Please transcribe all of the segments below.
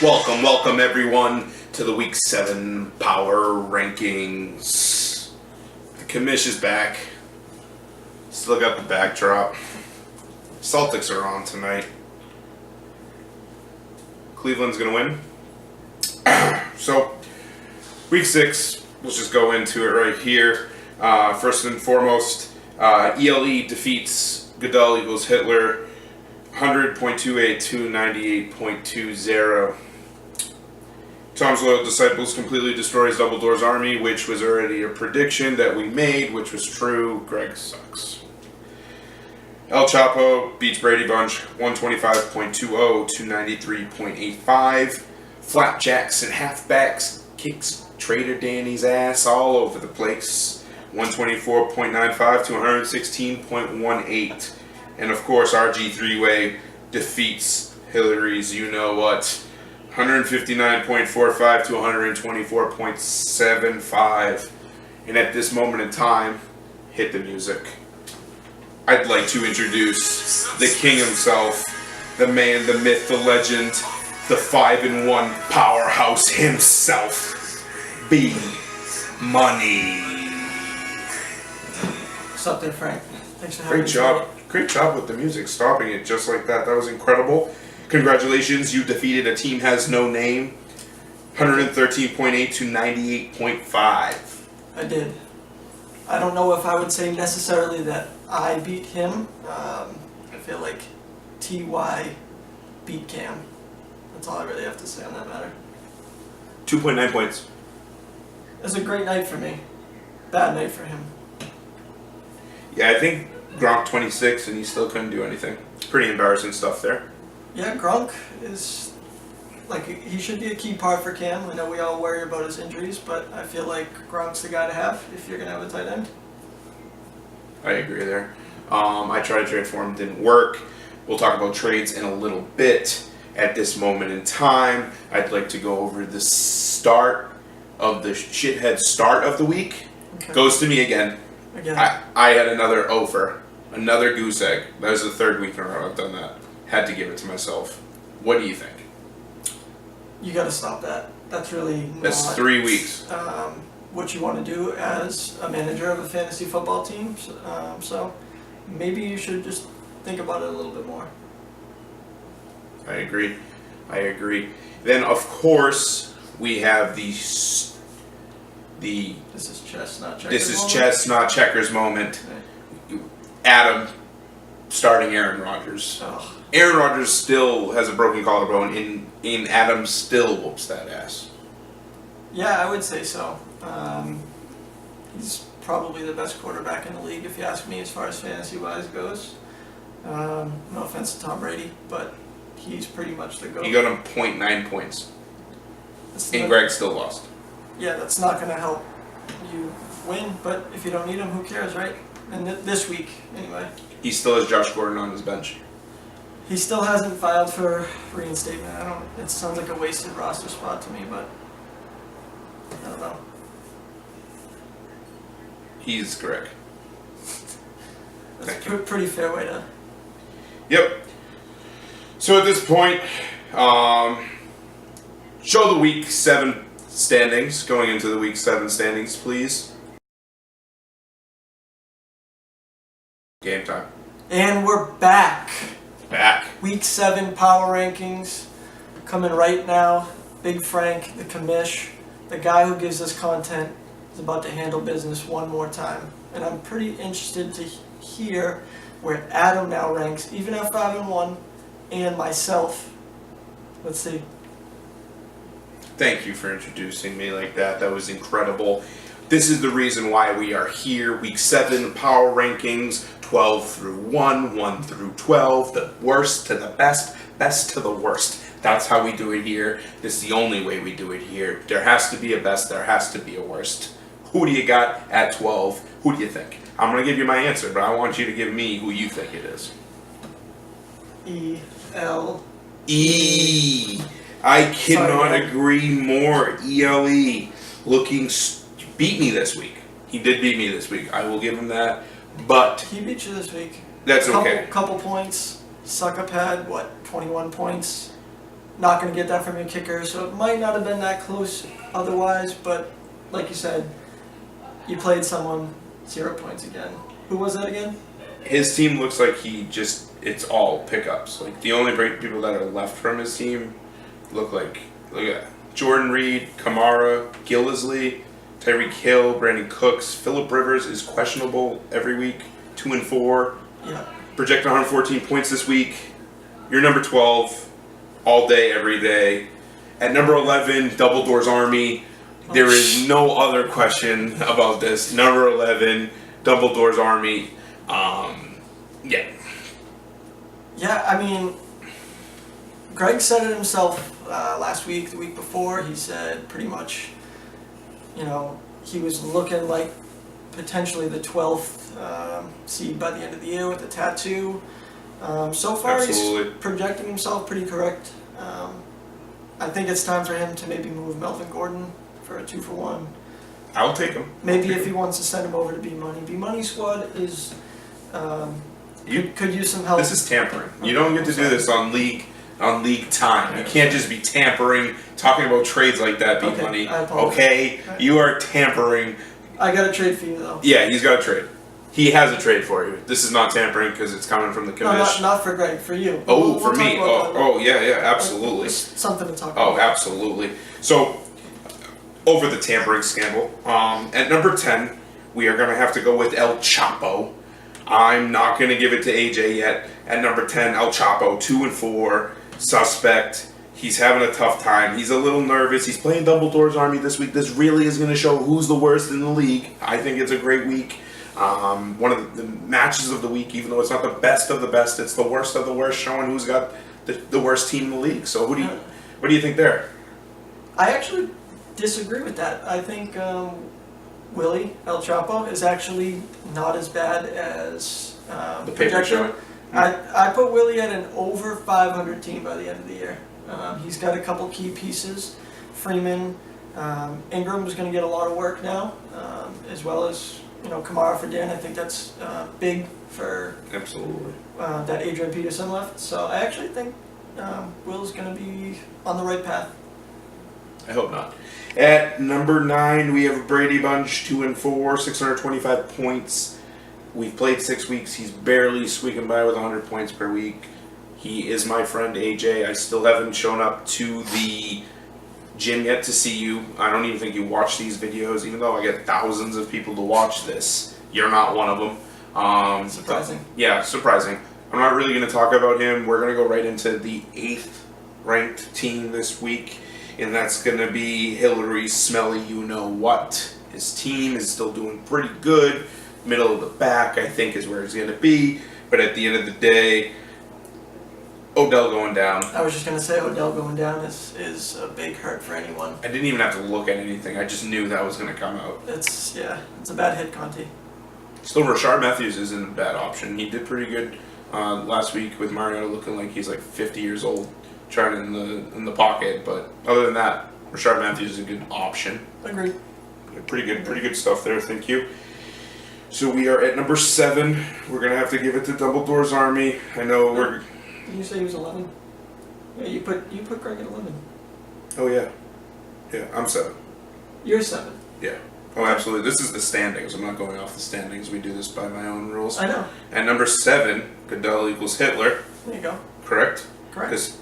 Welcome everyone to the Week 7 Power Rankings. The commish is back. Still got the backdrop. Celtics are on tonight. Cleveland's going to win. So, Week 6, let's just go into it right here. First and foremost, ELE defeats Goodell equals Hitler 100.28 to 98.20. Tom's Loyal Disciples completely destroys Dumbledore's army, which was already a prediction that we made, which was true. Greg sucks. El Chapo beats Brady Bunch 125.20 to 93.85. Flapjacks and halfbacks kicks Trader Danny's ass all over the place 124.95 to 116.18. And of course, RG three-way defeats Hillary's you-know-what 159.45 to 124.75. And at this moment in time, hit the music. I'd like to introduce the king himself, the man, the myth, the legend, the 5-1 powerhouse himself, B Money. What's up there, Frank? Thanks for having me. Great job. Great job with the music, stopping it just like that. That was incredible. Congratulations, you defeated a team has no name. 113.8 to 98.5. I did. I don't know if I would say necessarily that I beat him. I feel like TY beat Cam. That's all I really have to say on that matter. 2.9 points. It was a great night for me. Bad night for him. Yeah, I think Gronk 26 and he still couldn't do anything. Pretty embarrassing stuff there. Yeah, Gronk is, like, he should be a key part for Cam. I know we all worry about his injuries, but I feel like Gronk's the guy to have if you're going to have a tight end. I agree there. I tried to trade for him, didn't work. We'll talk about trades in a little bit. At this moment in time, I'd like to go over the start of the shithead start of the week. Okay. Goes to me again. I had another offer, another goose egg. That was the third week in a row I've done that. Had to give it to myself. What do you think? You got to stop that. That's really not... That's 3 weeks. What you want to do as a manager of a fantasy football team. So maybe you should just think about it a little bit more. I agree. Then, of course, we have the This is chess, not checkers. this is chess, not checkers moment. Adam starting Aaron Rodgers. Ugh. Aaron Rodgers still has a broken collarbone, and Adam still whoops that ass. Yeah, I would say so. He's probably the best quarterback in the league, if you ask me, as far as fantasy-wise goes. No offense to Tom Brady, but he's pretty much the GOAT. He got him 0.9 points, and Greg still lost. Yeah, that's not going to help you win, but if you don't need him, who cares, right? And this week, anyway. He still has Josh Gordon on his bench. He still hasn't filed for reinstatement. It sounds like a wasted roster spot to me, but I don't know. He's correct. That's a pretty fair way to... Yep. So at this point, show the Week 7 standings. Going into the Week 7 standings, please. Game time. And we're back. Back. Week 7 power rankings coming right now. Big Frank, the commish, the guy who gives us content, is about to handle business one more time. And I'm pretty interested to hear where Adam now ranks, even at 5-1, and myself. Let's see. Thank you for introducing me like that. That was incredible. This is the reason why we are here. Week 7 power rankings, 12 through 1, 1 through 12, the worst to the best, best to the worst. That's how we do it here. This is the only way we do it here. There has to be a best, there has to be a worst. Who do you got at 12? Who do you think? I'm going to give you my answer, but I want you to give me who you think it is. E-L. E. I cannot agree more. ELE looking beat me this week. He did beat me this week. I will give him that. But He beat you this week. that's okay. Couple points. Suckup had, 21 points? Not going to get that from your kicker, so it might not have been that close otherwise, but like you said, you played someone 0 points again. Who was that again? His team looks like it's all pickups. Like the only great people that are left from his team look at Jordan Reed, Kamara, Gillisley, Tyreek Hill, Brandon Cooks, Phillip Rivers is questionable every week, 2 and 4. Yeah. Projected 114 points this week. You're number 12, all day, every day. At number 11, Double Doors Army. There is no other question about this. Number 11, Double Doors Army. Yeah. Yeah, I mean, Greg said it himself last week, the week before. He said pretty much, he was looking like potentially the 12th seed by the end of the year with the tattoo. So far, Absolutely. He's projecting himself pretty correct. I think it's time for him to maybe move Melvin Gordon for a 2-for-1. I'll take him. Maybe if he wants to send him over to B Money. B Money squad is could use some help. This is tampering. You don't get to do this on league time. You can't just be tampering, talking about trades like that, B Okay, Money. I apologize. Okay, you are tampering. I got a trade for you though. Yeah, he's got a trade. He has a trade for you. This is not tampering because it's coming from the No, commission. not for Greg, for you. Oh, We'll for talk me. about that. Oh, yeah, absolutely. It's something to talk Oh, about. absolutely. So, over the tampering scandal, at number 10, we are going to have to go with El Chapo. I'm not going to give it to AJ yet. At number 10, El Chapo, 2 and 4, suspect. He's having a tough time. He's a little nervous. He's playing Double Doors Army this week. This really is going to show who's the worst in the league. I think it's a great week. One of the matches of the week, even though it's not the best of the best, it's the worst of the worst, showing who's got the worst team in the league. So what do you think there? I actually disagree with that. I think Willie El Chapo is actually not as bad as The paper projected. showing? I put Willie at an over 500 team by the end of the year. He's got a couple key pieces. Freeman, Ingram's going to get a lot of work now, as well as Kamara for Dan. I think that's big for Absolutely. that Adrian Peterson left. So I actually think Will's going to be on the right path. I hope not. At number 9, we have Brady Bunch, 2 and 4, 625 points. We've played 6 weeks. He's barely squeaking by with 100 points per week. He is my friend AJ. I still haven't shown up to the gym yet to see you. I don't even think you watch these videos, even though I get thousands of people to watch this. You're not one of them. Surprising. Yeah, surprising. I'm not really going to talk about him. We're going to go right into the 8th ranked team this week, and that's going to be Hillary's smelly you-know-what. His team is still doing pretty good. Middle of the back, I think, is where he's going to be. But at the end of the day, Odell going down. I was just going to say Odell going down is a big hurt for anyone. I didn't even have to look at anything. I just knew that was going to come out. It's a bad hit, Conti. Still, Rashard Matthews isn't a bad option. He did pretty good last week with Mario looking like he's like 50 years old, trying in the pocket. But other than that, Rashard Matthews is a good option. Agreed. Pretty good stuff there. Thank you. So we are at number 7. We're gonna have to give it to Double Doors Army. I know we're. Did you say he was 11? Yeah, you put Greg at 11. Oh yeah, I'm 7. You're 7. Yeah. Oh, absolutely. This is the standings. I'm not going off the standings. We do this by my own rules. I know. At number 7, Goodell equals Hitler. There you go. Correct? Correct. Because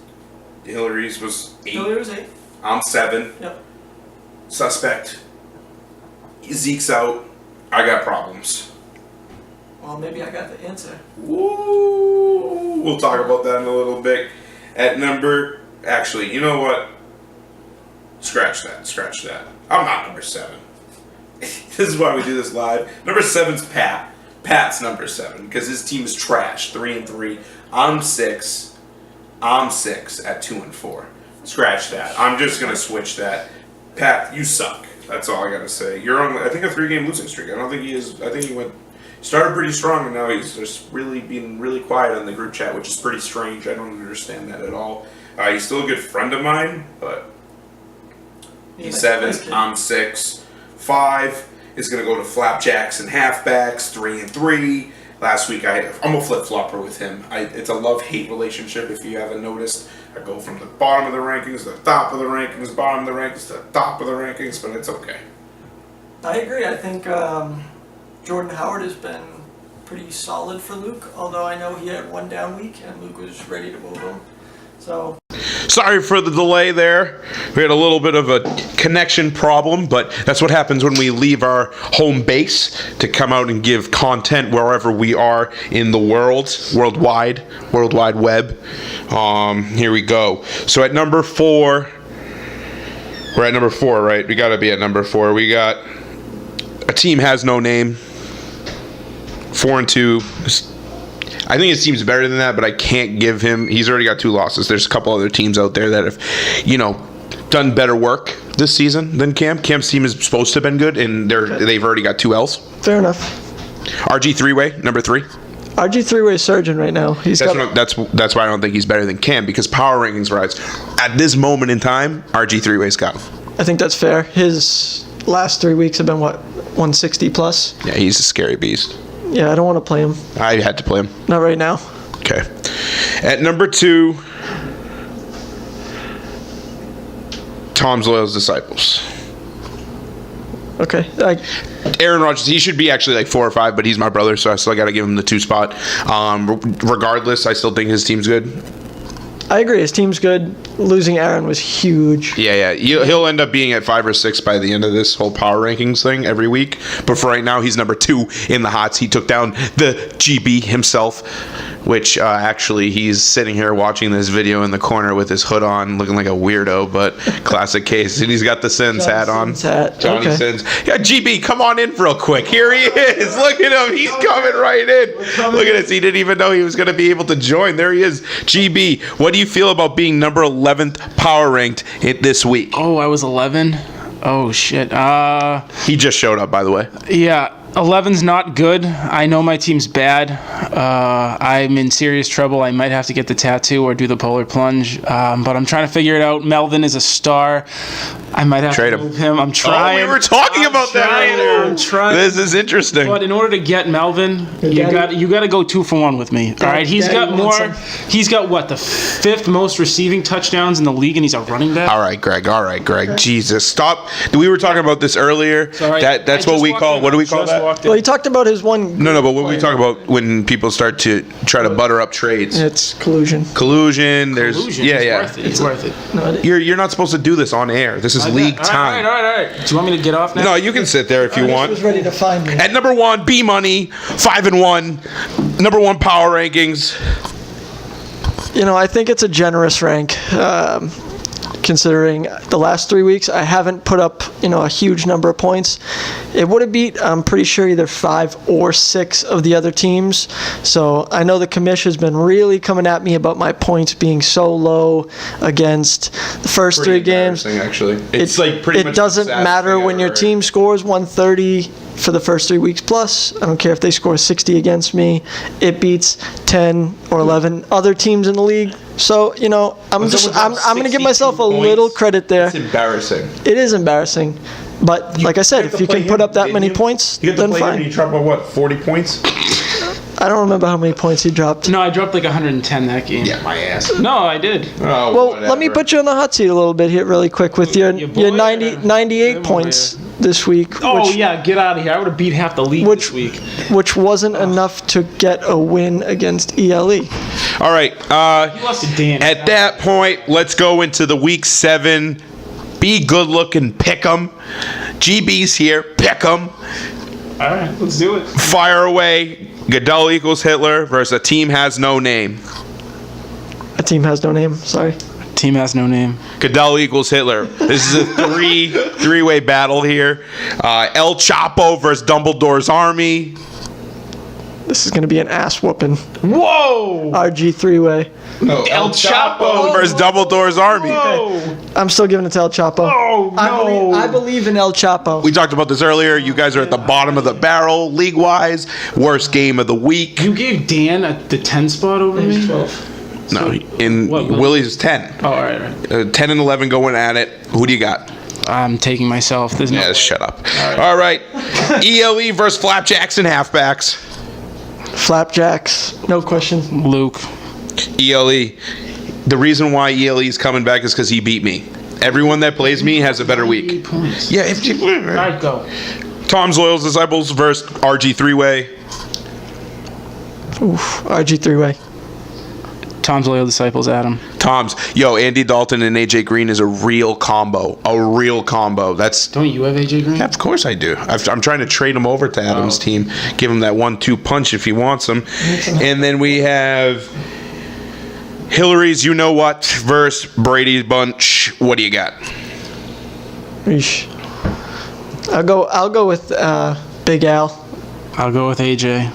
Hillary's was 8. Hillary was 8. I'm 7. Yep. Suspect. Zeke's out. I got problems. Well, maybe I got the answer. Woo! We'll talk about that in a little bit. At number... Actually, you know what? Scratch that. I'm not number 7. This is why we do this live. Number 7's Pat. Pat's number 7 because his team is trash. 3 and 3. I'm 6 at 2 and 4. Scratch that. I'm just gonna switch that. Pat, you suck. That's all I gotta say. You're on, I think, a 3-game losing streak. I don't think he is. I think he started pretty strong, and now he's just really being really quiet on the group chat, which is pretty strange. I don't understand that at all. He's still a good friend of mine, but he's 7. I'm 6. 5 is gonna go to flapjacks and halfbacks. 3 and 3. Last week I'm a flip flopper with him. It's a love-hate relationship if you haven't noticed. I go from the bottom of the rankings to the top of the rankings, bottom of the rankings to the top of the rankings, but it's okay. I agree. I think Jordan Howard has been pretty solid for Luke, although I know he had one down week and Luke was ready to move him. So Sorry for the delay there. We had a little bit of a connection problem, but that's what happens when we leave our home base to come out and give content wherever we are in the world wide web. Here we go. So at number 4, we're at number 4, right? We got to be at number 4. We got a team has no name. 4-2. I think his team's better than that, but I can't give him. He's already got 2 losses. There's a couple other teams out there that have, done better work this season than Cam. Cam's team is supposed to have been good, and they've already got 2 L's. fair enough. RG 3-way, number 3. RG 3-way surgeon right now. That's why I don't think he's better than Cam, because power rankings rise. At this moment in time, RG 3-way's got him. I think that's fair. His last 3 weeks have been, 160 plus? Yeah, he's a scary beast. Yeah, I don't want to play him. I had to play him. Not right now. Okay. At number 2, Tom's Loyal's Disciples. Okay. Aaron Rodgers, he should be actually like 4 or 5, but he's my brother, so I still got to give him the 2 spot. Regardless, I still think his team's good. I agree. His team's good. Losing Aaron was huge. Yeah. He'll end up being at 5 or 6 by the end of this whole power rankings thing every week. But for right now, he's number 2 in the hots. He took down the GB himself, which actually he's sitting here watching this video in the corner with his hood on, looking like a weirdo, but classic case. And he's got the Sins hat on. Johnny Okay. Sins. Yeah, GB, come on in real quick. Here he is. Look at him. He's coming right in. Look at this. He didn't even know he was going to be able to join. There he is. GB, what do you feel about being number 11th power ranked this week? Oh, I was 11? Oh, shit. He just showed up, by the way. Yeah, 11's not good. I know my team's bad. I'm in serious trouble. I might have to get the tattoo or do the polar plunge. But I'm trying to figure it out. Melvin is a star. I might have Trade to him. move him. I'm trying. Oh, we were talking about that earlier. I'm trying. This is interesting. But in order to get Melvin, you got to go 2 for 1 with me. All right, he's Daddy got wants more. He's got the 5th most receiving touchdowns in the league, and he's a running back. All right, Greg. Jesus, stop. We were talking about this earlier. Sorry. That's what we call. What do we call that? Well, he talked about his one. No, but what we talk about when people start to try to butter up trades. It's collusion. Collusion. There's Illusion. It's worth it. No, You're not supposed to do this on air. This is league time. All right. Do you want me to get off now? No, you can sit there if you He want. was ready to find me. At number 1, B Money, 5-1, number 1 power rankings. I think it's a generous rank. Considering the last 3 weeks, I haven't put up, a huge number of points. It would have beat, I'm pretty sure, either 5 or 6 of the other teams. So I know the commish has been really coming at me about my points being so low against the first 3 games. Actually, it's like pretty It much doesn't the saddest matter thing when I've your ever team scores 130 for the first 3 weeks plus. I don't care if they score 60 against me. It beats 10 or 11 other teams in the league. So, I'm going to give myself a little credit there. It's embarrassing. It is embarrassing. But like I said, if you can put up that many points, then fine. You dropped what, 40 points? I don't remember how many points he dropped. No, I dropped like 110 that game. Yeah, my ass. No, I did. Oh, Well, let me put you on the hot seat a little bit here really quick with your boy, 98 boy. points this week. Oh, which, yeah, get out of here. I would have beat half the league this week. Which wasn't enough to get a win against ELE. All right. You lost to Dan. At that point, let's go into the week 7. Be good looking, pick 'em. GB's here, pick 'em. All right, let's do it. Fire away. Goodell equals Hitler versus a team has no name. A team has no name, sorry. Team has no name. Goodell equals Hitler. This is a three-way battle here. El Chapo versus Dumbledore's Army. This is going to be an ass whooping. Whoa! RG 3-way. No, El Chapo versus Dumbledore's Army. Whoa! I'm still giving it to El Chapo. Oh, no. I believe in El Chapo. We talked about this earlier. You guys are at the bottom of the barrel league-wise. Worst game of the week. You gave Dan the 10 spot over me? 12. No, in What? Willie's 10. Oh, all right. 10 and 11 going at it. Who do you got? I'm taking myself. There's no Yeah, shut up. All right. ELE versus Flapjacks and Halfbacks. Flapjacks, no question. Luke. ELE. the reason why ELE is coming back is because he beat me. Everyone that plays me has a better week. Points. Yeah, if you, All right, go. Tom's Loyal Disciples versus RG three-way. Oof, RG three-way. Tom's Loyal Disciples, Adam. Tom's. Yo, Andy Dalton and AJ Green is a real combo. A real combo. That's. Don't you have AJ Green? Yeah, of course I do. I'm trying to trade him over to Adam's team. Give him that 1-2 punch if he wants him. And then we have Hillary's You Know What versus Brady's Bunch. What do you got? Eesh. I'll go with Big Al. I'll go with AJ.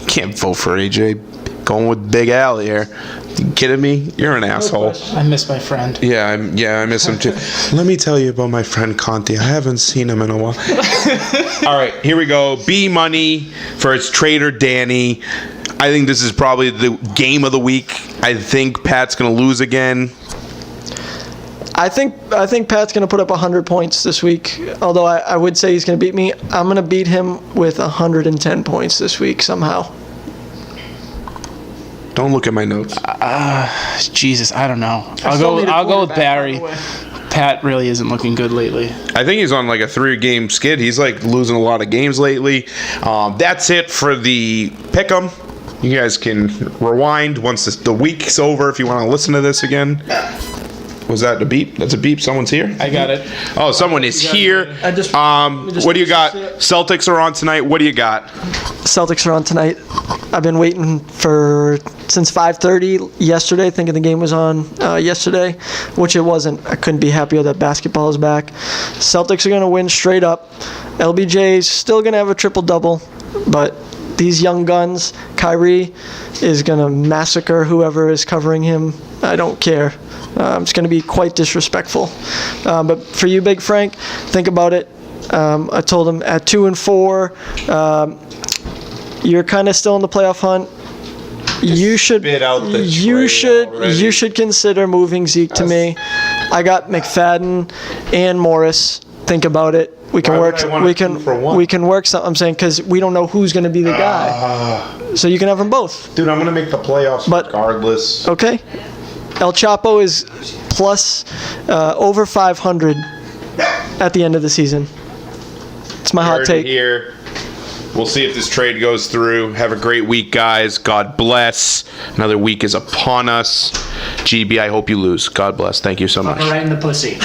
Can't vote for AJ. Going with Big Al here. You kidding me? You're an asshole. I miss my friend. Yeah, I miss him too. Let me tell you about my friend Conti. I haven't seen him in a while. All right, here we go. B Money versus Trader Danny. I think this is probably the game of the week. I think Pat's gonna lose again. I think Pat's going to put up 100 points this week, although I would say he's going to beat me. I'm going to beat him with 110 points this week somehow. Don't look at my notes. Jesus, I don't know. still need a I'll go with quarterback, Barry. by the way. Pat really isn't looking good lately. I think he's on like a 3-game skid. He's like losing a lot of games lately. That's it for the pick'em. You guys can rewind once the week's over if you want to listen to this again. Was that a beep? That's a beep. Someone's here. I got it. Oh, someone is here. I just- What do you got? Celtics are on tonight. What do you got? Celtics are on tonight. I've been waiting since 5:30 yesterday, thinking the game was on yesterday, which it wasn't. I couldn't be happier that basketball is back. Celtics are going to win straight up. LBJ's still going to have a triple-double, but these young guns, Kyrie is going to massacre whoever is covering him. I don't care. It's going to be quite disrespectful. But for you, Big Frank, think about it. I told him at 2-4, you're kind of still in the playoff hunt. You should spit out the you trade should already. you should consider moving Zeke to me. I got McFadden and Morris. Think about it. We can Why work. would I want We a 2 for 1? can work something. I'm saying because we don't know who's going to be the guy. So you can have them both. Dude, I'm going to make the playoffs But- regardless. Okay. El Chapo is plus over 500 at the end of the season. It's my hot Heard take. Here. We'll see if this trade goes through. Have a great week, guys. God bless. Another week is upon us. GB, I hope you lose. God bless. Thank you so much. Right in the pussy.